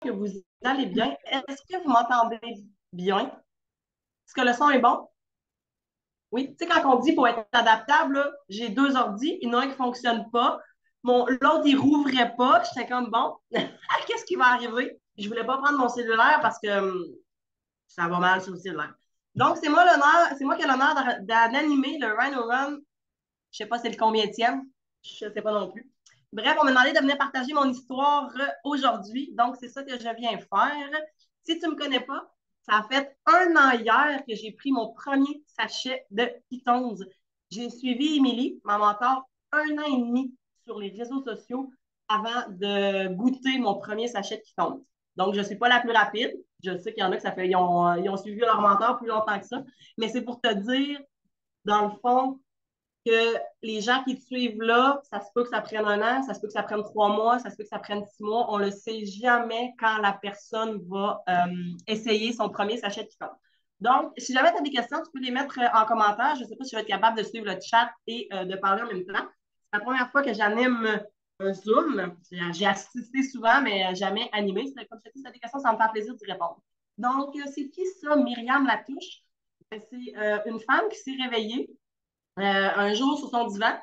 que vous allez bien. Est-ce que vous m'entendez bien? Est-ce que le son est bon? Oui. Tu sais, quand on dit qu'il faut être adaptable, là, j'ai deux ordis, il y en a un qui ne fonctionne pas. L'autre, il ne rouvrait pas. J'étais comme, bon, qu'est-ce qui va arriver? Je ne voulais pas prendre mon cellulaire parce que ça va mal sur le cellulaire. Donc, c'est moi qui ai l'honneur d'animer le Rhino Run. Je ne sais pas c'est le combienième. Je ne sais pas non plus. Bref, on m'a demandé de venir partager mon histoire aujourd'hui. Donc, c'est ça que je viens faire. Si tu ne me connais pas, ça a fait un an hier que j'ai pris mon premier sachet de Pitons. J'ai suivi Émilie, ma mentor, un an et demi sur les réseaux sociaux avant de goûter mon premier sachet de Pitons. Donc, je ne suis pas la plus rapide. Je sais qu'il y en a qui ils ont suivi leur mentor plus longtemps que ça. Mais c'est pour te dire, dans le fond, que les gens qui te suivent là, ça se peut que ça prenne un an, ça se peut que ça prenne 3 mois, ça se peut que ça prenne 6 mois. On ne le sait jamais quand la personne va essayer son premier sachet de Python. Donc, si jamais tu as des questions, tu peux les mettre en commentaire. Je ne sais pas si je vais être capable de suivre le chat et de parler en même temps. C'est la première fois que j'anime un Zoom. J'ai assisté souvent, mais jamais animé. Comme je te dis, si tu as des questions, ça me fait plaisir d'y répondre. Donc, c'est qui ça, Myriam Latouche? C'est une femme qui s'est réveillée un jour sur son divan,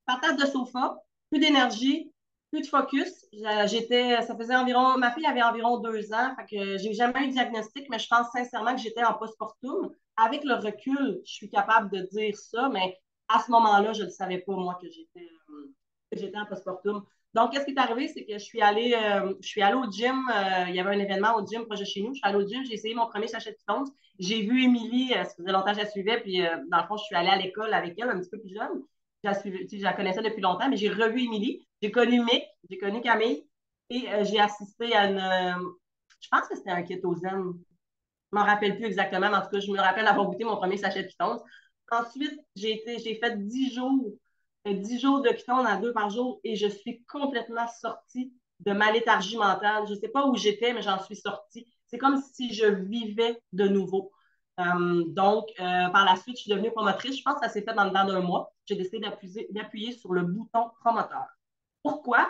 patate de sofa, plus d'énergie, plus de focus. Ça faisait environ, ma fille avait environ 2 ans, fait que j'ai jamais eu de diagnostic, mais je pense sincèrement que j'étais en postpartum. Avec le recul, je suis capable de dire ça, mais à ce moment-là, je ne savais pas, moi, que j'étais en postpartum. Donc, qu'est-ce qui est arrivé? C'est que je suis allée au gym. Il y avait un événement au gym proche de chez nous. Je suis allée au gym, j'ai essayé mon premier sachet de Pitons. J'ai vu Émilie, ça faisait longtemps que je la suivais, puis dans le fond, je suis allée à l'école avec elle, un petit peu plus jeune. Je la connaissais depuis longtemps, mais j'ai revu Émilie. J'ai connu Mick, j'ai connu Camille, et j'ai assisté à je pense que c'était un kétosène. Je ne m'en rappelle plus exactement, mais en tout cas, je me rappelle avoir goûté mon premier sachet de Pitons. Ensuite, j'ai fait 10 jours, 10 jours de Pitons à 2 par jour, et je suis complètement sortie de ma léthargie mentale. Je ne sais pas où j'étais, mais j'en suis sortie. C'est comme si je vivais de nouveau. Par la suite, je suis devenue promotrice. Je pense que ça s'est fait dans le temps d'un mois. J'ai décidé d'appuyer sur le bouton promoteur. Pourquoi?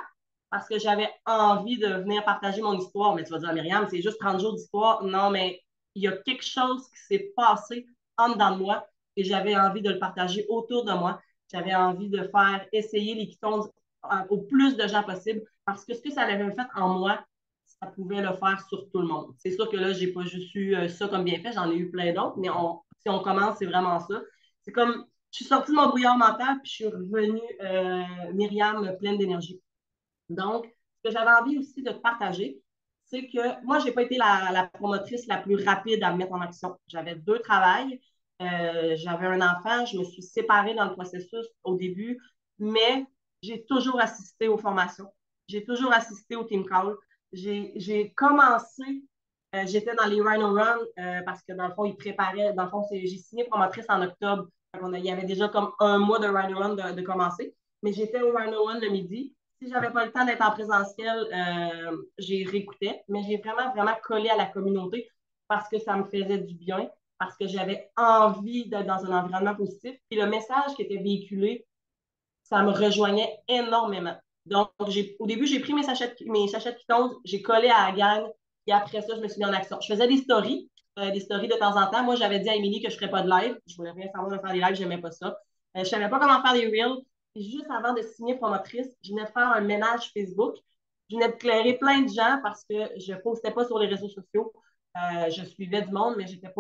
Parce que j'avais envie de venir partager mon histoire. Mais tu vas dire, Myriam, c'est juste 30 jours d'histoire. Non, mais il y a quelque chose qui s'est passé en dedans de moi et j'avais envie de le partager autour de moi. J'avais envie de faire essayer les Pitons au plus de gens possible parce que ce que ça avait fait en moi, ça pouvait le faire sur tout le monde. C'est sûr que là, j'ai pas juste eu ça comme bien fait, j'en ai eu plein d'autres, mais si on commence, c'est vraiment ça. C'est comme, je suis sortie de mon brouillard mental, puis je suis revenue Myriam pleine d'énergie. Donc, ce que j'avais envie aussi de te partager, c'est que moi, je n'ai pas été la promotrice la plus rapide à me mettre en action. J'avais deux travails, j'avais un enfant, je me suis séparée dans le processus au début, mais j'ai toujours assisté aux formations, j'ai toujours assisté au team call. J'ai commencé, j'étais dans les Rhino Run parce que dans le fond, ils préparaient, dans le fond, j'ai signé promotrice en octobre. Il y avait déjà comme un mois de Rhino Run de commencer, mais j'étais au Rhino Run le midi. Si j'avais pas le temps d'être en présentiel, j'ai réécouté, mais j'ai vraiment, vraiment collé à la communauté parce que ça me faisait du bien, parce que j'avais envie d'être dans un environnement positif. Et le message qui était véhiculé, ça me rejoignait énormément. Donc, au début, j'ai pris mes sachets de Pitons, j'ai collé à la gang, et après ça, je me suis mis en action. Je faisais des stories de temps en temps. Moi, j'avais dit à Émilie que je ne ferais pas de live. Je voulais rien savoir de faire des lives, je n'aimais pas ça. Je ne savais pas comment faire des reels. Et juste avant de signer promotrice, je venais de faire un ménage Facebook. Je venais de clairer plein de gens parce que je ne postais pas sur les réseaux sociaux. Je suivais du monde, mais j'étais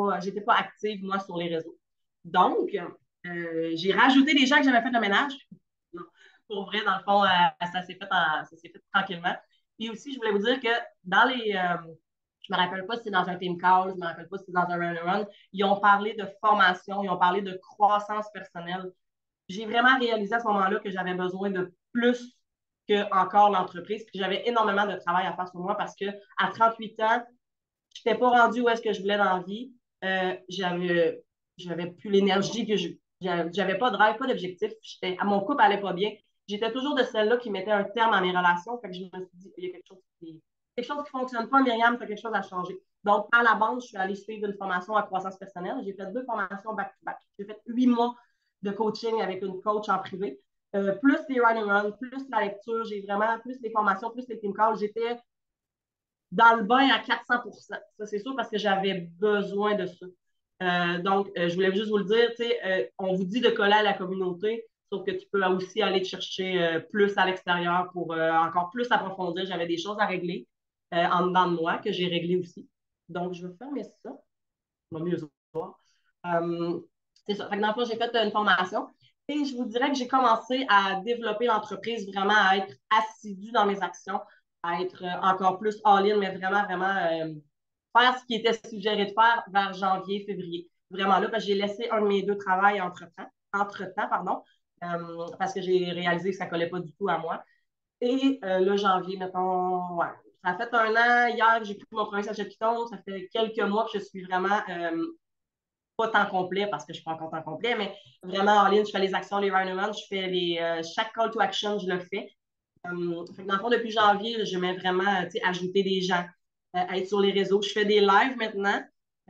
pas active, moi, sur les réseaux. Donc, j'ai rajouté des gens que j'avais fait le ménage. Non. Pour vrai, dans le fond, ça s'est fait tranquillement. Et aussi, je voulais vous dire que dans je me rappelle pas si c'est dans un team call, je me rappelle pas si c'est dans un run-run, ils ont parlé de formation, ils ont parlé de croissance personnelle. J'ai vraiment réalisé à ce moment-là que j'avais besoin de plus que encore l'entreprise. Puis j'avais énormément de travail à faire sur moi parce que à 38 ans, je n'étais pas rendue où est-ce que je voulais dans la vie. J'avais plus l'énergie que j'avais pas de rêve, pas d'objectif. Mon couple allait pas bien. J'étais toujours de celle-là qui mettait un terme à mes relations. Fait que je me suis dit, il y a quelque chose qui fonctionne pas, Myriam, il y a quelque chose à changer. Donc, par la bande, je suis allée suivre une formation à croissance personnelle. J'ai fait 2 formations back-to-back. J'ai fait 8 mois de coaching avec une coach en privé. Plus les run and run, plus la lecture, j'ai vraiment plus les formations, plus les team calls. J'étais dans le bain à 400%. Ça, c'est sûr parce que j'avais besoin de ça. Donc, je voulais juste vous le dire, on vous dit de coller à la communauté, sauf que tu peux aussi aller te chercher plus à l'extérieur pour encore plus approfondir. J'avais des choses à régler en dedans de moi que j'ai réglées aussi. Donc, je vais fermer ça. On va mieux voir. Euh, c'est ça. Fait que dans le fond, j'ai fait une formation et je vous dirais que j'ai commencé à développer l'entreprise, vraiment à être assidue dans mes actions, à être encore plus all-in, mais vraiment, vraiment faire ce qui était suggéré de faire vers janvier, février. Vraiment là, parce que j'ai laissé un de mes deux travails entre-temps, pardon, parce que j'ai réalisé que ça ne collait pas du tout à moi. Et là, janvier, mettons, ouais. Ça a fait un an hier que j'ai pris mon premier sachet de Python. Ça fait quelques mois que je suis vraiment pas temps complet parce que je suis pas encore temps complet, mais vraiment en ligne, je fais les actions, les rounds, je fais chaque call to action, je le fais. Fait que dans le fond, depuis janvier, je mets vraiment, ajouter des gens, être sur les réseaux. Je fais des lives maintenant.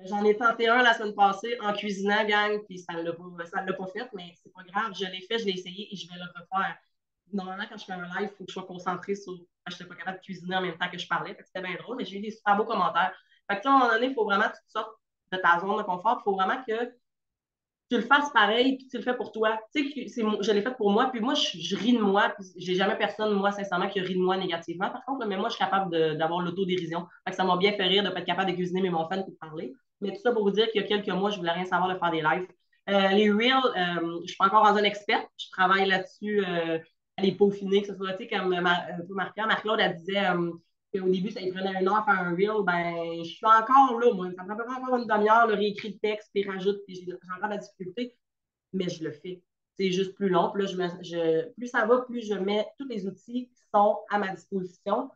J'en ai tenté un la semaine passée en cuisinant, gang, puis ça ne l'a pas fait, mais c'est pas grave. Je l'ai fait, je l'ai essayé et je vais le refaire. Normalement, quand je fais un live, il faut que je sois concentrée sur. Je n'étais pas capable de cuisiner en même temps que je parlais. C'était bien drôle, mais j'ai eu des super beaux commentaires. Fait que, à un moment donné, il faut vraiment que tu sortes de ta zone de confort. Il faut vraiment que tu le fasses pareil, puis tu le fais pour toi. Tu sais, je l'ai fait pour moi, puis moi, je ris de moi, puis j'ai jamais personne, moi, sincèrement, qui rit de moi négativement. Par contre, mais moi, je suis capable d'avoir l'autodérision. Fait que ça m'a bien fait rire de ne pas être capable de cuisiner mes muffins et de parler. Mais tout ça pour vous dire qu'il y a quelques mois, je voulais rien savoir de faire des lives. Les reels, je ne suis pas encore dans un expert. Je travaille là-dessus à les peaufiner, que ce soit, tu sais, comme Marc-Claude, elle disait qu'au début, ça lui prenait une heure à faire un reel. Ben, je suis encore là, moi. Ça me prend encore une demi-heure, le réécrit le texte, puis rajoute, puis j'ai encore de la difficulté, mais je le fais. C'est juste plus long. Puis là, plus ça va, plus je mets tous les outils qui sont à ma disposition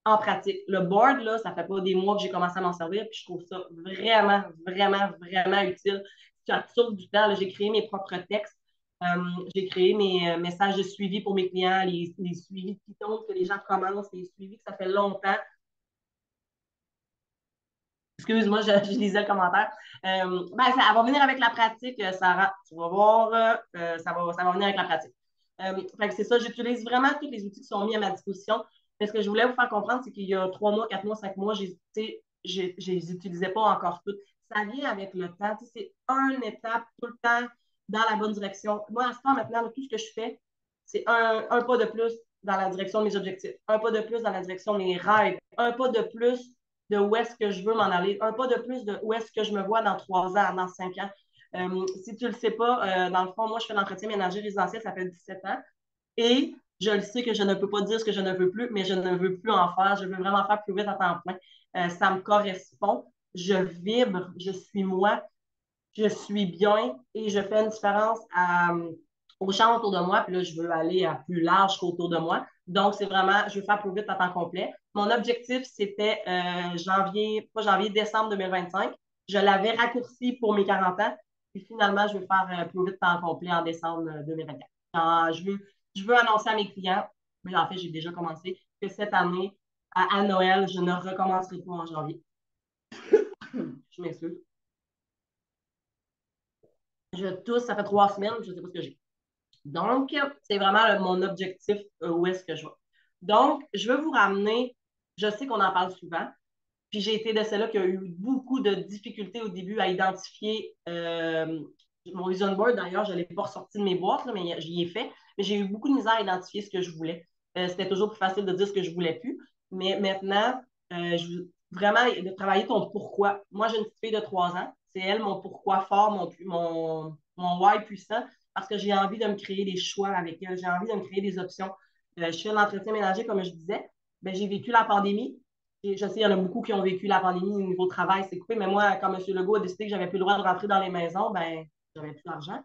en pratique. Le board, là, ça fait pas des mois que j'ai commencé à m'en servir, puis je trouve ça vraiment, vraiment, vraiment utile. Tu absorbes du temps. J'ai créé mes propres textes. J'ai créé mes messages de suivi pour mes clients, les suivis de Python que les gens commencent, les suivis que ça fait longtemps. Excuse-moi, je lisais le commentaire. Elle va venir avec la pratique, Sarah. Tu vas voir, ça va venir avec la pratique. Fait que c'est ça, j'utilise vraiment tous les outils qui sont mis à ma disposition. Mais ce que je voulais vous faire comprendre, c'est qu'il y a 3 mois, 4 mois, 5 mois, je les utilisais pas encore toutes. Ça vient avec le temps. C'est une étape tout le temps dans la bonne direction. Moi, à ce temps, maintenant, tout ce que je fais, c'est un pas de plus dans la direction de mes objectifs, un pas de plus dans la direction de mes rêves, un pas de plus de où est-ce que je veux m'en aller, un pas de plus de où est-ce que je me vois dans 3 ans, dans 5 ans. Si tu ne le sais pas, dans le fond, moi, je fais l'entretien ménager résidentiel, ça fait 17 ans. Et je le sais que je ne peux pas dire ce que je ne veux plus, mais je ne veux plus en faire. Je veux vraiment faire plus vite à temps plein. Ça me correspond. Je vibre, je suis moi, je suis bien et je fais une différence aux gens autour de moi. Puis là, je veux aller à plus large qu'autour de moi. Donc, c'est vraiment, je veux faire plus vite à temps complet. Mon objectif, c'était pas janvier, décembre 2025. Je l'avais raccourci pour mes 40 ans. Puis finalement, je veux faire plus vite temps complet en décembre 2024. Je veux annoncer à mes clients, mais en fait, j'ai déjà commencé, que cette année, à Noël, je ne recommencerai pas en janvier. Je m'excuse. Je tousse, ça fait 3 semaines, je ne sais pas ce que j'ai. Donc, c'est vraiment mon objectif où est-ce que je vais. Donc, je veux vous ramener, je sais qu'on en parle souvent, puis j'ai été de celle-là qui a eu beaucoup de difficultés au début à identifier mon vision board. D'ailleurs, je ne l'ai pas ressorti de mes boîtes, là, mais j'y ai fait. Mais j'ai eu beaucoup de misère à identifier ce que je voulais. C'était toujours plus facile de dire ce que je ne voulais plus. Mais maintenant, vraiment, de travailler ton pourquoi. Moi, j'ai une petite fille de 3 ans. C'est elle, mon pourquoi fort, mon why puissant, parce que j'ai envie de me créer des choix avec elle. J'ai envie de me créer des options. Je fais l'entretien ménager, comme je disais. Ben, j'ai vécu la pandémie. Et je sais, il y en a beaucoup qui ont vécu la pandémie au niveau travail, c'est coupé, mais moi, quand M. Legault a décidé que j'avais plus le droit de rentrer dans les maisons, ben, j'avais plus d'argent.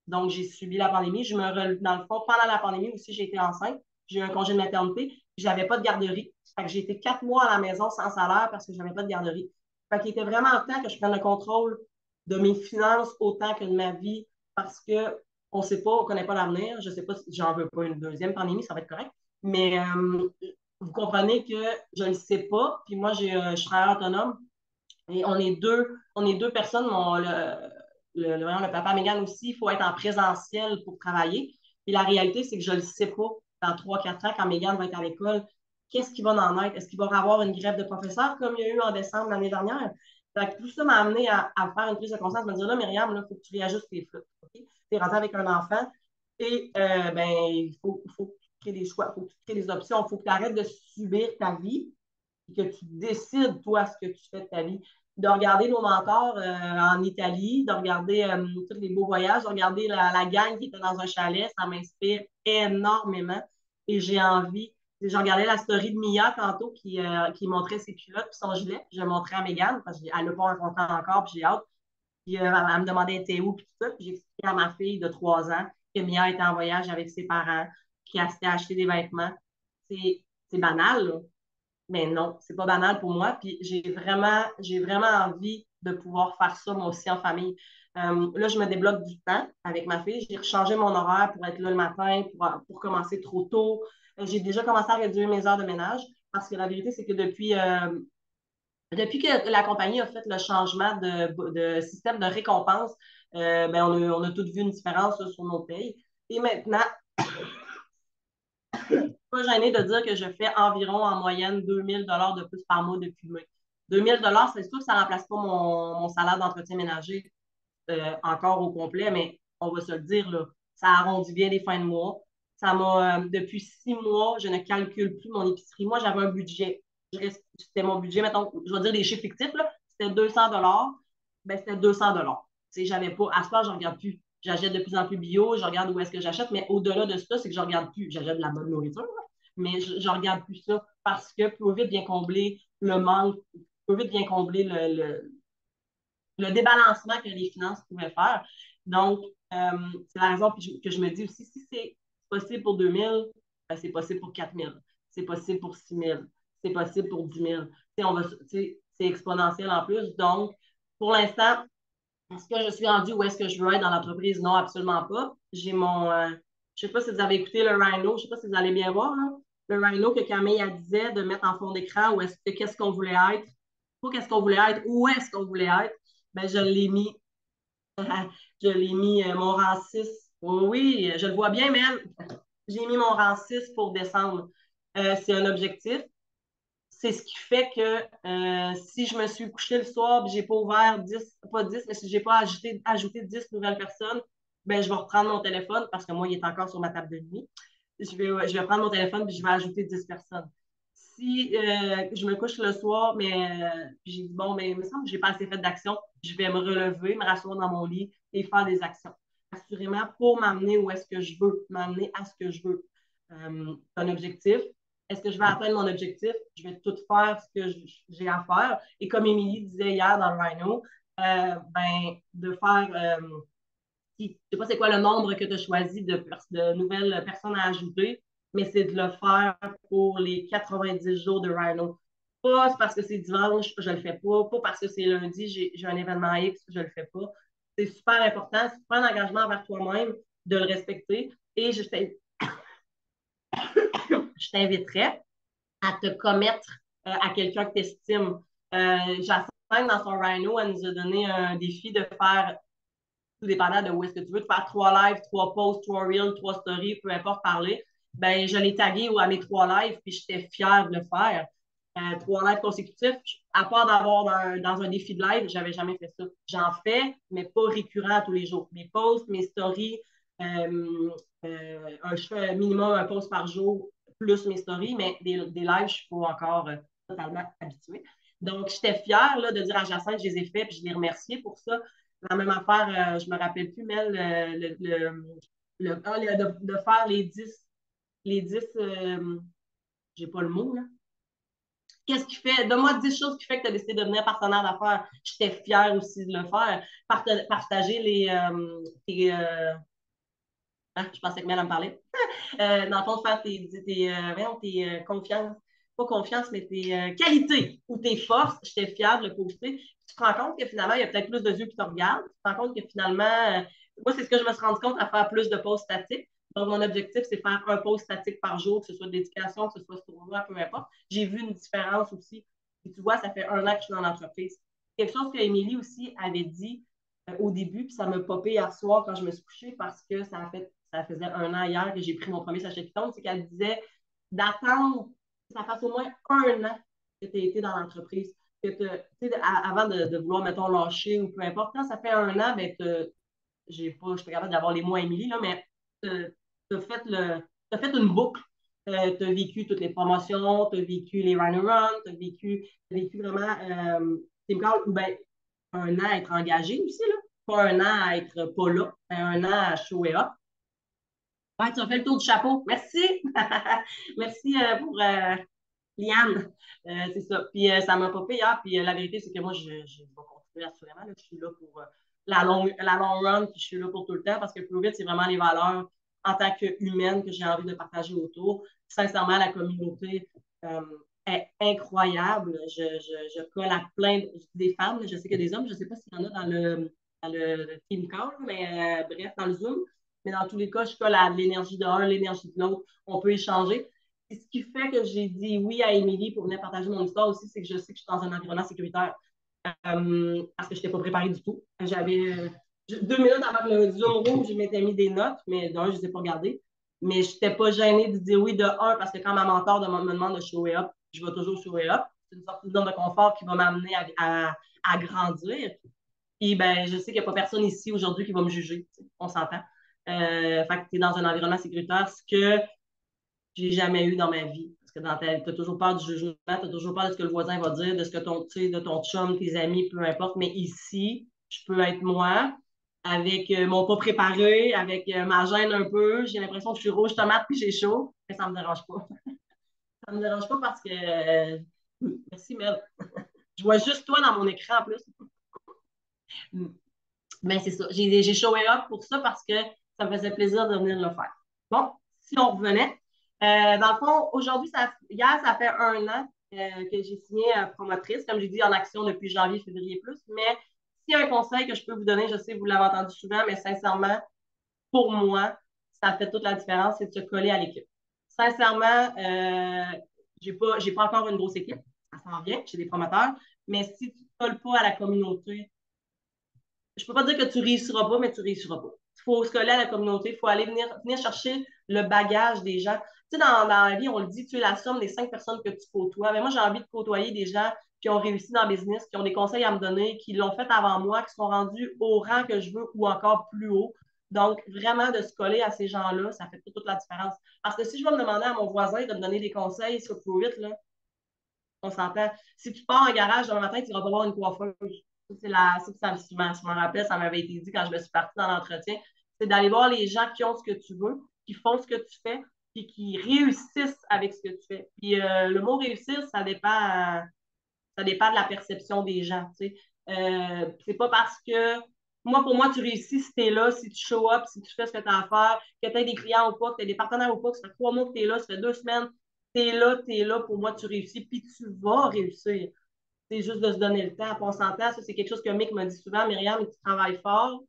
Donc, j'ai subi la pandémie. Dans le fond, pendant la pandémie aussi, j'ai été enceinte. J'ai eu un congé de maternité. Je n'avais pas de garderie. Fait que j'ai été 4 mois à la maison sans salaire parce que je n'avais pas de garderie. Fait qu'il était vraiment temps que je prenne le contrôle de mes finances autant que de ma vie parce que on ne sait pas, on ne connaît pas l'avenir. Je ne sais pas si j'en veux pas une deuxième pandémie, ça va être correct. Mais vous comprenez que je ne le sais pas. Puis moi, je suis travailleur autonome et on est deux personnes. Le papa Mégane aussi, il faut être en présentiel pour travailler. Et la réalité, c'est que je ne le sais pas dans 3 4 ans, quand Mégane va être à l'école, qu'est-ce qui va en être? Est-ce qu'il va y avoir une grève de professeurs comme il y a eu en décembre l'année dernière? Fait que tout ça m'a amené à faire une prise de conscience, me dire là, Myriam, il faut que tu réajustes tes flux. Okay? Tu es rentré avec un enfant et ben, faut que tu crées des choix, il faut que tu crées des options, il faut que tu arrêtes de subir ta vie et que tu décides, toi, ce que tu fais de ta vie. De regarder nos mentors en Italie, de regarder tous les beaux voyages, de regarder la gang qui était dans un chalet, ça m'inspire énormément. Et j'ai envie. J'ai regardé la story de Mia tantôt qui montrait ses culottes et son gilet. Je montrais à Megan parce qu'elle l'a pas rencontré encore, puis j'ai hâte. Puis elle me demandait elle était où, puis tout ça. Puis j'ai expliqué à ma fille de 3 ans que Mia était en voyage avec ses parents, qui s'était acheté des vêtements. C'est banal, là. Mais non, c'est pas banal pour moi. Puis j'ai vraiment envie de pouvoir faire ça moi aussi en famille. Là, je me débloque du temps avec ma fille. J'ai changé mon horaire pour être là le matin, pour commencer trop tôt. J'ai déjà commencé à réduire mes heures de ménage parce que la vérité, c'est que depuis que la compagnie a fait le changement de système de récompense, ben on a toutes vu une différence là, sur nos payes. Et maintenant, pas gênée de dire que je fais environ en moyenne 2000 $ de plus par mois depuis mai. 2000 $, c'est sûr que ça ne remplace pas mon salaire d'entretien ménager encore au complet, mais on va se le dire, là, ça arrondit bien les fins de mois. Depuis 6 mois, je ne calcule plus mon épicerie. Moi, j'avais un budget. C'était mon budget, mettons, je vais dire des chiffres fictifs, là, c'était 200 $. Ben, c'était 200 $. J'avais pas, à ce moment, je ne regarde plus. J'achète de plus en plus bio, je regarde où est-ce que j'achète, mais au-delà de ça, c'est que je ne regarde plus. J'achète de la bonne nourriture, là, mais je ne regarde plus ça parce que plus vite bien combler le manque, plus vite bien combler le débalancement que les finances pouvaient faire. Donc, c'est la raison que je me dis aussi, si c'est possible pour 2000, ben, c'est possible pour 4000, c'est possible pour 6000, c'est possible pour 10 000. C'est exponentiel en plus. Donc, pour l'instant, est-ce que je suis rendue où est-ce que je veux être dans l'entreprise? Non, absolument pas. J'ai je ne sais pas si vous avez écouté le Rhino, je ne sais pas si vous allez bien voir, là. Le Rhino que Camille elle disait de mettre en fond d'écran, ou est-ce que qu'est-ce qu'on voulait être, pas qu'est-ce qu'on voulait être, où est-ce qu'on voulait être, ben je l'ai mis, mon rang 6. Oui, je le vois bien, mais j'ai mis mon rang 6 pour décembre. C'est un objectif. C'est ce qui fait que si je me suis couchée le soir et j'ai pas ouvert 10, pas 10, mais si j'ai pas ajouté 10 nouvelles personnes, ben, je vais reprendre mon téléphone parce que moi, il est encore sur ma table de nuit. Je vais prendre mon téléphone et je vais ajouter 10 personnes. Si je me couche le soir, mais j'ai dit, bon, mais il me semble que j'ai pas assez fait d'action, je vais me relever, me rasseoir dans mon lit et faire des actions. Assurément pour m'amener où est-ce que je veux, m'amener à ce que je veux. C'est un objectif. Est-ce que je vais atteindre mon objectif? Je vais tout faire ce que j'ai à faire. Et comme Émilie disait hier dans le Rhino, ben, de faire je ne sais pas c'est quoi le nombre que tu as choisi de nouvelles personnes à ajouter, mais c'est de le faire pour les 90 jours de Rhino. Pas parce que c'est dimanche, je ne le fais pas. Pas parce que c'est lundi, j'ai un événement X, je ne le fais pas. C'est super important. Si tu prends un engagement envers toi-même, de le respecter. Et je t'inviterais à te commettre à quelqu'un que tu estimes. Jacinthe, dans son Rhino, elle nous a donné un défi de faire tout dépendant de où est-ce que tu veux, de faire 3 lives, 3 posts, 3 reels, 3 stories, peu importe parler, ben, je l'ai tagué à mes 3 lives, puis j'étais fière de le faire. 3 lives consécutifs, à part d'avoir dans un défi de live, j'avais jamais fait ça. J'en fais, mais pas récurrent tous les jours. Mes posts, mes stories, je fais minimum un post par jour, plus mes stories, mais des lives, je ne suis pas encore totalement habituée. Donc, j'étais fière là, de dire à Jacinthe, je les ai faits, puis je l'ai remercié pour ça. La même affaire, je ne me rappelle plus, Mel, de faire les 10 j'ai pas le mot, là. Qu'est-ce qui fait, donne-moi 10 choses qui fait que tu as décidé de devenir partenaire d'affaires. J'étais fière aussi de le faire. Partager je pensais que Mel en me parlait. Dans le fond, de faire confiances, pas confiance, mais tes qualités ou tes forces. J'étais fière de le poster. Tu te rends compte que finalement, il y a peut-être plus de yeux qui te regardent. Tu te rends compte que finalement, moi, c'est ce que je me suis rendu compte à faire plus de posts statiques. Donc, mon objectif, c'est faire un post statique par jour, que ce soit de l'éducation, que ce soit sur moi, peu importe. J'ai vu une différence aussi. Et tu vois, ça fait 1 an que je suis dans l'entreprise. Quelque chose que Émilie aussi avait dit au début, puis ça m'a popé hier soir quand je me suis couchée parce que ça faisait 1 an hier que j'ai pris mon premier sachet de Python, c'est qu'elle disait d'attendre ça fasse au moins un an que tu as été dans l'entreprise. Avant de vouloir, mettons, lâcher ou peu importe, quand ça fait un an, ben, j'ai pas, je suis pas capable d'avoir les mots à Émilie, là, mais tu as fait, fait une boucle. Tu as vécu toutes les promotions, tu as vécu les run-arounds, t'as vécu vraiment Team Call, ou ben, un an à être engagé aussi, là. Pas un an à être pas là, mais un an à shower up. Ouais, tu as fait le tour du chapeau. Merci. Merci pour Liane. C'est ça. Puis ça m'a pas payé. Puis la vérité, c'est que moi, je vais continuer assurément. Là. Je suis là pour la long run, puis je suis là pour tout le temps parce que plus vite, c'est vraiment les valeurs en tant qu'humaine que j'ai envie de partager autour. Sincèrement, la communauté euh, est incroyable. Je colle à des femmes. Je sais qu'il y a des hommes. Je ne sais pas s'il y en a dans le team call, mais bref, dans le Zoom. Mais dans tous les cas, je colle à l'énergie de l'un, l'énergie de l'autre. On peut échanger. Et ce qui fait que j'ai dit oui à Émilie pour venir partager mon histoire aussi, c'est que je sais que je suis dans un environnement sécuritaire parce que je n'étais pas préparée du tout. J'avais 2 minutes avant le Zoom room, je m'étais mis des notes, mais d'un, je ne les ai pas regardées. Mais je n'étais pas gênée de dire oui de un parce que quand ma mentor me demande de shower up, je vais toujours shower up. C'est une sorte de zone de confort qui va m'amener à grandir. Et ben, je sais qu'il n'y a pas personne ici aujourd'hui qui va me juger. On s'entend. Fait que tu es dans un environnement sécuritaire, ce que j'ai jamais eu dans ma vie. Parce que tu as toujours peur du jugement, tu as toujours peur de ce que le voisin va dire, de ce que de ton chum, tes amis, peu importe. Mais ici, je peux être moi, avec mon pas préparé, avec ma gêne un peu. J'ai l'impression que je suis rouge tomate puis j'ai chaud. Mais ça ne me dérange pas. Ça ne me dérange pas parce que. Merci, Mel. Je vois juste toi dans mon écran en plus. Mais c'est ça. J'ai showé up pour ça parce que ça me faisait plaisir de venir le faire. Bon, si on revenait. Dans le fond, hier, ça fait un an que j'ai signé promotrice, comme j'ai dit, en action depuis janvier, février plus. Mais s'il y a un conseil que je peux vous donner, je sais que vous l'avez entendu souvent, mais sincèrement, pour moi, ça fait toute la différence, c'est de se coller à l'équipe. Sincèrement, j'ai pas encore une grosse équipe. Ça s'en vient, j'ai des promoteurs. Mais si tu ne te colles pas à la communauté, je peux pas dire que tu réussiras pas, mais tu réussiras pas. Il faut se coller à la communauté, il faut aller venir chercher le bagage des gens. Tu sais, dans la vie, on le dit, tu es la somme des 5 personnes que tu côtoies. Mais moi, j'ai envie de côtoyer des gens qui ont réussi dans le business, qui ont des conseils à me donner, qui l'ont fait avant moi, qui sont rendus au rang que je veux ou encore plus haut. Donc, vraiment, de se coller à ces gens-là, ça fait toute la différence. Parce que si je vais me demander à mon voisin de me donner des conseils sur plus vite, là, on s'entend. Si tu pars en garage demain matin, tu iras pas voir une coiffeuse. Je m'en rappelle, ça m'avait été dit quand je me suis partie dans l'entretien. C'est d'aller voir les gens qui ont ce que tu veux, qui font ce que tu fais, puis qui réussissent avec ce que tu fais. Puis le mot réussir, ça dépend de la perception des gens. Tu sais. C'est pas parce que pour moi, tu réussis si tu es là, si tu show up, si tu fais ce que tu as à faire, que tu aies des clients ou pas, que tu aies des partenaires ou pas, que ça fait 3 mois que tu es là, ça fait 2 semaines, tu es là, pour moi, tu réussis, puis tu vas réussir. C'est juste de se donner le temps. On s'entend, ça, c'est quelque chose que Mick m'a dit souvent, Myriam, tu travailles fort.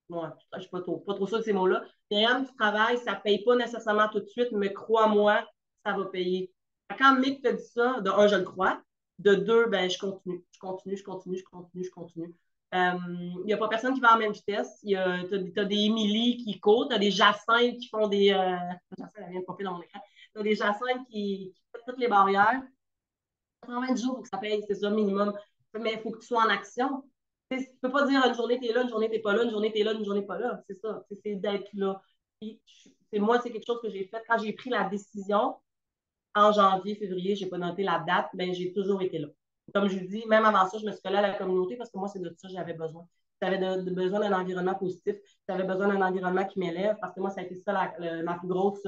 Bon, je ne suis pas trop sûre de ces mots-là. Myriam, tu travailles, ça ne paye pas nécessairement tout de suite, mais crois-moi, ça va payer. Quand Mick te dit ça, de un, je le crois. De deux, ben, je continue. Je continue, je continue, je continue, je continue. Il n'y a pas personne qui va en même vitesse. Tu as des Émilie qui courent, tu as des Jacinthe qui font des. Jacinthe, elle vient de popper dans mon écran. Tu as des Jacinthe qui font toutes les barrières. 80 jours pour que ça paye, c'est ça, minimum. Mais il faut que tu sois en action. Tu ne peux pas dire une journée, tu es là, une journée, tu n'es pas là, une journée, tu es là, une journée, pas là. C'est ça. C'est d'être là. Puis, moi, c'est quelque chose que j'ai fait quand j'ai pris la décision en janvier, février, je n'ai pas noté la date, mais j'ai toujours été là. Comme je vous dis, même avant ça, je me suis collée à la communauté parce que moi, c'est de ça que j'avais besoin. J'avais besoin d'un environnement positif. J'avais besoin d'un environnement qui m'élève parce que moi, ça a été ça ma plus grosse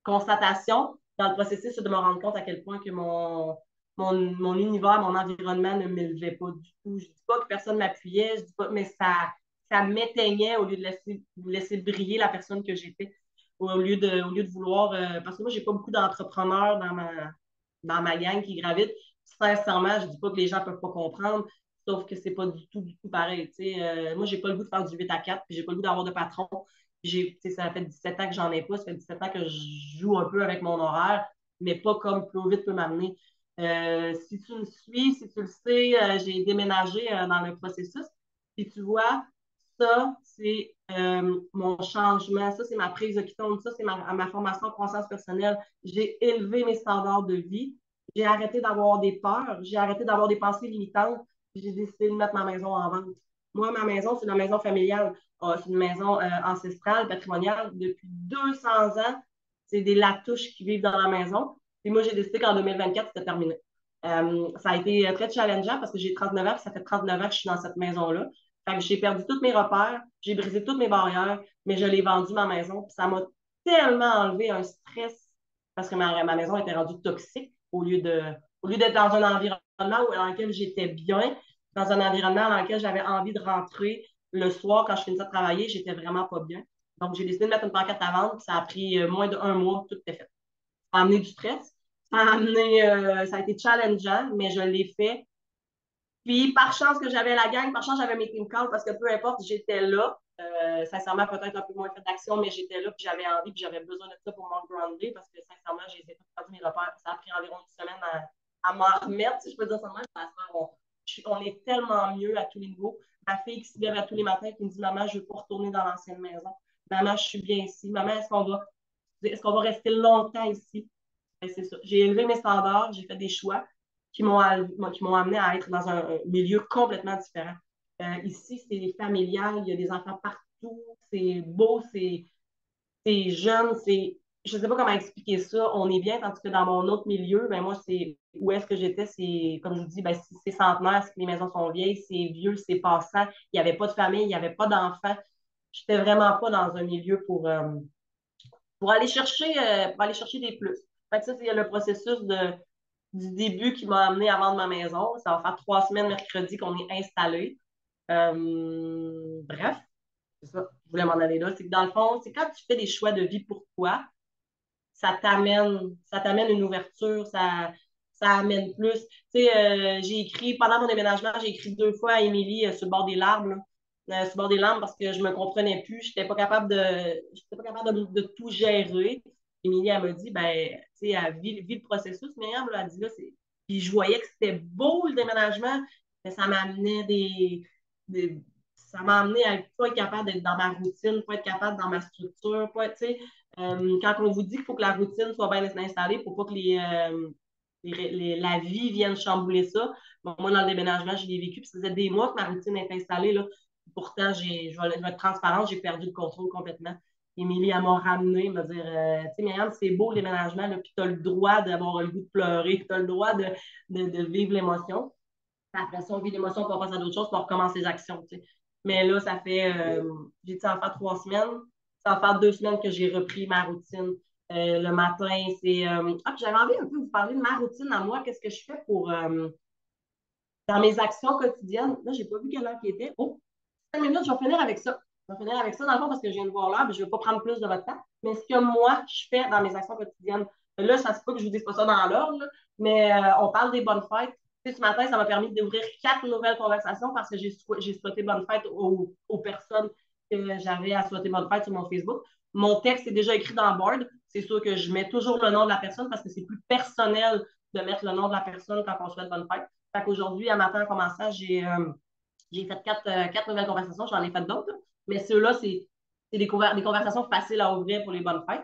constatation dans le processus, c'est de me rendre compte à quel point que mon univers, mon environnement ne m'élevait pas du tout. Je ne dis pas que personne ne m'appuyait, je dis pas, mais ça m'éteignait au lieu de laisser briller la personne que j'étais, au lieu de vouloir. Parce que moi, je n'ai pas beaucoup d'entrepreneurs dans ma gang qui gravitent. Sincèrement, je ne dis pas que les gens ne peuvent pas comprendre, sauf que c'est pas du tout pareil. Moi, j'ai pas le goût de faire du 8 à 4, puis j'ai pas le goût d'avoir de patron. Ça fait 17 ans que j'en ai pas, ça fait 17 ans que je joue un peu avec mon horaire, mais pas comme plus vite peut m'amener. Si tu me suis, si tu le sais, j'ai déménagé dans le processus. Puis tu vois, ça, c'est mon changement. Ça, c'est ma prise de ketone. Ça, c'est ma formation en croissance personnelle. J'ai élevé mes standards de vie. J'ai arrêté d'avoir des peurs. J'ai arrêté d'avoir des pensées limitantes. J'ai décidé de mettre ma maison en vente. Moi, ma maison, c'est une maison familiale. C'est une maison ancestrale, patrimoniale. Depuis 200 ans, c'est des Latouches qui vivent dans la maison. Et moi, j'ai décidé qu'en 2024, c'était terminé. Ça a été très challengeant parce que j'ai 39 ans, puis ça fait 39 ans que je suis dans cette maison-là. Fait que j'ai perdu tous mes repères, j'ai brisé toutes mes barrières, mais je l'ai vendu ma maison. Puis ça m'a tellement enlevé un stress parce que ma maison était rendue toxique au lieu d'être dans un environnement dans lequel j'étais bien, dans un environnement dans lequel j'avais envie de rentrer le soir quand je finissais de travailler, j'étais vraiment pas bien. Donc, j'ai décidé de mettre une pancarte à vendre, puis ça a pris moins d'un mois, tout est fait. Ça a amené du stress, ça a été challengeant, mais je l'ai fait. Puis, par chance que j'avais la gang, par chance j'avais mes team calls parce que peu importe, j'étais là. Sincèrement, peut-être un peu moins fait d'action, mais j'étais là, puis j'avais envie, puis j'avais besoin de ça pour m'en-grounder parce que sincèrement, j'ai essayé de perdu mes repères. Ça a pris environ une semaine à m'en remettre, si je peux dire ça de même. On est tellement mieux à tous les niveaux. Ma fille qui se lève à tous les matins qui me dit Maman, je ne veux pas retourner dans l'ancienne maison. Maman, je suis bien ici. Maman, est-ce qu'on va rester longtemps ici? Ben, c'est ça. J'ai élevé mes standards, j'ai fait des choix qui m'ont amené à être dans un milieu complètement différent. Ici, c'est familial, il y a des enfants partout, c'est beau, c'est jeune, je ne sais pas comment expliquer ça, on est bien, tandis que dans mon autre milieu, ben moi, c'est où est-ce que j'étais, c'est, comme je vous dis, ben, c'est centenaire, les maisons sont vieilles, c'est vieux, c'est passant, il n'y avait pas de famille, il n'y avait pas d'enfants. Je n'étais vraiment pas dans un milieu pour aller chercher des plus. Fait que ça, c'est le processus du début qui m'a amené à vendre ma maison. Ça va faire 3 semaines mercredi qu'on est installé. Bref, c'est ça. Je voulais m'en aller là. C'est que dans le fond, c'est quand tu fais des choix de vie pour toi, ça t'amène une ouverture, ça amène plus. Tu sais, j'ai écrit, pendant mon déménagement, j'ai écrit 2 fois à Émilie sur le bord des larmes, sur le bord des larmes parce que je me comprenais plus. J'étais pas capable de tout gérer. Émilie, elle m'a dit, ben, tu sais, elle vit le processus, mais elle m'a dit, là, puis je voyais que c'était beau le déménagement, mais ça m'a amené à pas être capable d'être dans ma routine, pas être capable dans ma structure, pas, tu sais, quand on vous dit qu'il faut que la routine soit bien installée pour pas que la vie vienne chambouler ça, bon, moi, dans le déménagement, je l'ai vécu, puis ça faisait des mois que ma routine est installée. Là. Pourtant, je vais être transparente, j'ai perdu le contrôle complètement. Émilie, elle m'a ramené, me dire, tu sais, Myriam, c'est beau le déménagement, là, puis tu as le droit d'avoir le goût de pleurer, puis tu as le droit de vivre l'émotion. Après ça, on vit l'émotion, puis on passe à d'autres choses, puis on recommence les actions. Tu sais. Mais là, j'ai dit, ça va faire 3 semaines. Ça va faire 2 semaines que j'ai repris ma routine. Le matin, puis j'avais envie un peu de vous parler de ma routine à moi. Qu'est-ce que je fais dans mes actions quotidiennes? Là, j'ai pas vu quelle heure qui était. Oh, 5 minutes, je vais finir avec ça. Je vais finir avec ça, dans le fond, parce que je viens de voir l'heure, mais je ne vais pas prendre plus de votre temps. Mais ce que moi, je fais dans mes actions quotidiennes, là, ça se peut que je ne vous dise pas ça dans l'ordre, mais on parle des bonnes fêtes. Tu sais, ce matin, ça m'a permis d'ouvrir 4 nouvelles conversations parce que j'ai souhaité bonne fête aux personnes que j'avais à souhaiter bonne fête sur mon Facebook. Mon texte est déjà écrit dans le board. C'est sûr que je mets toujours le nom de la personne parce que c'est plus personnel de mettre le nom de la personne quand on souhaite bonne fête. Fait qu'aujourd'hui, à matin, en commençant, j'ai fait 4 nouvelles conversations, j'en ai fait d'autres, mais ceux-là, c'est des conversations faciles à ouvrir pour les bonnes fêtes.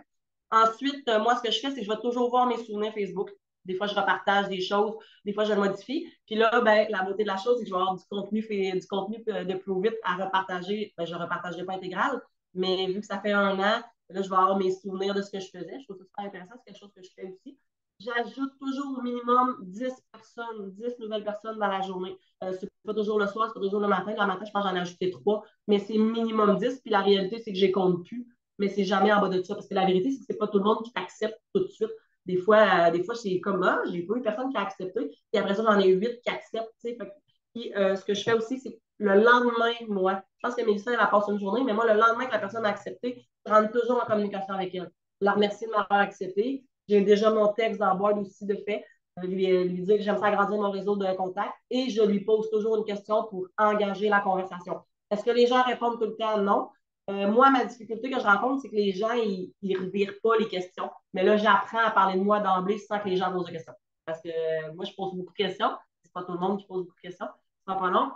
Ensuite, moi, ce que je fais, c'est que je vais toujours voir mes souvenirs Facebook. Des fois, je repartage des choses, des fois, je le modifie. Puis là, ben, la beauté de la chose, c'est que je vais avoir du contenu de plus vite à repartager. Ben, je ne repartagerai pas intégral, mais vu que ça fait 1 an, là, je vais avoir mes souvenirs de ce que je faisais. Je trouve ça super intéressant. C'est quelque chose que je fais aussi. J'ajoute toujours au minimum 10 personnes, 10 nouvelles personnes dans la journée. C'est pas toujours le soir, c'est pas toujours le matin. Le matin, je pense que j'en ai ajouté 3, mais c'est minimum 10. Puis la réalité, c'est que je les compte plus, mais c'est jamais en bas de ça. Parce que la vérité, c'est que c'est pas tout le monde qui t'accepte tout de suite. Des fois c'est comme ah, j'ai pas eu personne qui a accepté. Puis après ça, j'en ai 8 qui acceptent. Puis ce que je fais aussi, c'est que le lendemain, moi, je pense que Mélissa, elle passe une journée, mais moi, le lendemain que la personne a accepté, je rentre toujours en communication avec elle. La remercier de m'avoir accepté. J'ai déjà mon texte dans le board aussi de fait. Lui dire que j'aime ça agrandir mon réseau de contacts et je lui pose toujours une question pour engager la conversation. Est-ce que les gens répondent tout le temps? Non. Moi, ma difficulté que je rencontre, c'est que les gens, ils ne revirent pas les questions. Mais là, j'apprends à parler de moi d'emblée sans que les gens posent de questions. Parce que moi, je pose beaucoup de questions. C'est pas tout le monde qui pose beaucoup de questions. Ça pas long.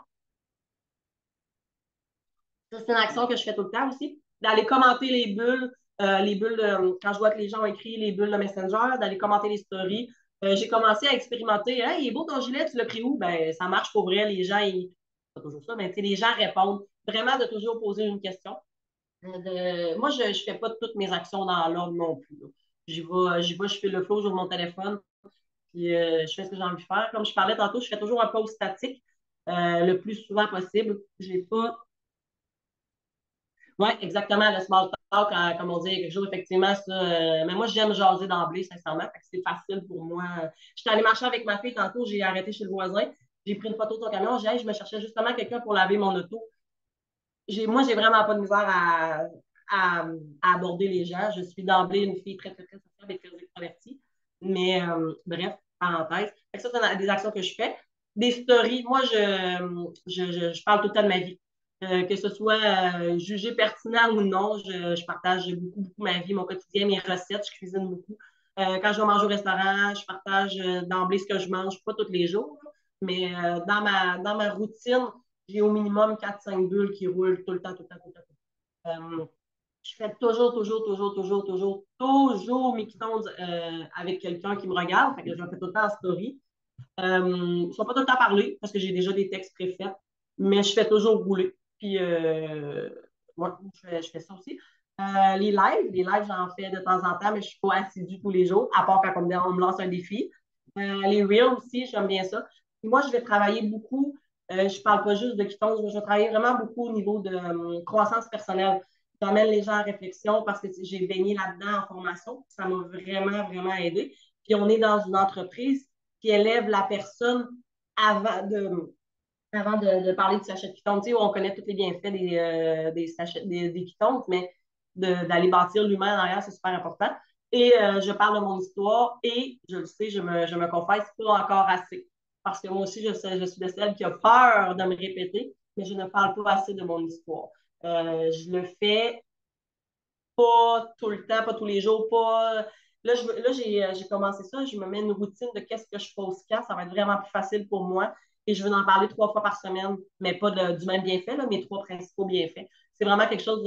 Ça, c'est une action que je fais tout le temps aussi. D'aller commenter les bulles quand je vois que les gens ont écrit les bulles de Messenger, d'aller commenter les stories. J'ai commencé à expérimenter. Hey, il est beau ton gilet, tu l'as pris où? Ben, ça marche pour vrai. Les gens, pas toujours ça, mais les gens répondent. Vraiment de toujours poser une question. Moi, je ne fais pas toutes mes actions dans l'ordre non plus. J'y vais, je fais le flow sur mon téléphone, puis je fais ce que j'ai envie de faire. Comme je parlais tantôt, je fais toujours un post statique le plus souvent possible. J'ai pas Oui, exactement, le small talk, comme on dit, quelque chose, effectivement, ça. Mais moi, j'aime jaser d'emblée, sincèrement. Fait que c'est facile pour moi. J'étais allée marcher avec ma fille tantôt, j'ai arrêté chez le voisin, j'ai pris une photo de son camion, j'ai dit, hey, je me cherchais justement quelqu'un pour laver mon auto. Moi, j'ai vraiment pas de misère à, à aborder les gens. Je suis d'emblée une fille très, très, très sociable et très extravertie. Mais bref, parenthèse. Fait que ça, c'est des actions que je fais. Des stories, moi, je parle tout le temps de ma vie. Que ce soit jugé pertinent ou non, je partage beaucoup, beaucoup ma vie, mon quotidien, mes recettes, je cuisine beaucoup. Quand je vais manger au restaurant, je partage d'emblée ce que je mange, pas tous les jours, là, mais dans ma routine, j'ai au minimum 4-5 bulles qui roulent tout le temps, tout le temps, tout le temps. Je fais toujours, toujours, toujours, toujours, toujours, toujours mes quittons avec quelqu'un qui me regarde. Fait que je le fais tout le temps en story. Ils ne sont pas tout le temps parlé parce que j'ai déjà des textes préfaits, mais je fais toujours rouler. Puis, moi, je fais ça aussi. Les lives, j'en fais de temps en temps, mais je ne suis pas assidue tous les jours, à part quand on me lance un défi. Les reels aussi, j'aime bien ça. Puis moi, je vais travailler beaucoup. Je ne parle pas juste de quittance, mais je vais travailler vraiment beaucoup au niveau de croissance personnelle. J'emmène les gens en réflexion parce que j'ai baigné là-dedans en formation. Ça m'a vraiment, vraiment aidé. Puis on est dans une entreprise qui élève la personne avant de parler du sachet de quittance. Tu sais, on connaît tous les bienfaits des sachets, des quittance, mais d'aller bâtir l'humain derrière, c'est super important. Et je parle de mon histoire et je le sais, je me confesse pas encore assez. Parce que moi aussi, je suis de celle qui a peur de me répéter, mais je ne parle pas assez de mon histoire. Je le fais pas tout le temps, pas tous les jours, pas. Là, j'ai commencé ça, je me mets une routine de qu'est-ce que je pose quand, ça va être vraiment plus facile pour moi. Et je veux en parler 3 fois par semaine, mais pas du même bienfait, là, mes 3 principaux bienfaits. C'est vraiment quelque chose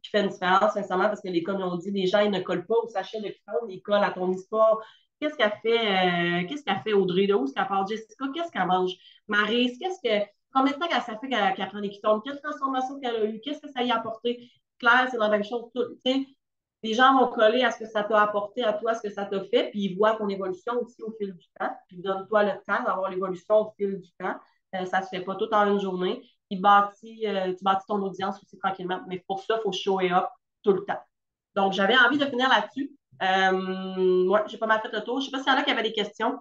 qui fait une différence, sincèrement, parce que comme on dit, les gens, ils ne collent pas au sachet de Kiton, ils collent à ton histoire. Qu'est-ce qu'elle fait Audrey? De où est-ce qu'elle part? Jessica, qu'est-ce qu'elle mange? Maryse, combien de temps ça fait qu'elle prend des Kitons? Quelle transformation qu'elle a eue? Qu'est-ce que ça y a apporté? Claire, c'est la même chose. Les gens vont coller à ce que ça t'a apporté à toi, ce que ça t'a fait, puis ils voient ton évolution aussi au fil du temps. Puis donne-toi le temps d'avoir l'évolution au fil du temps. Ça ne se fait pas tout en une journée. Tu bâtis ton audience aussi tranquillement. Mais pour ça, il faut show up tout le temps. Donc, j'avais envie de finir là-dessus. Ouais, j'ai pas mal fait le tour. Je ne sais pas s'il y en a qui avaient des questions.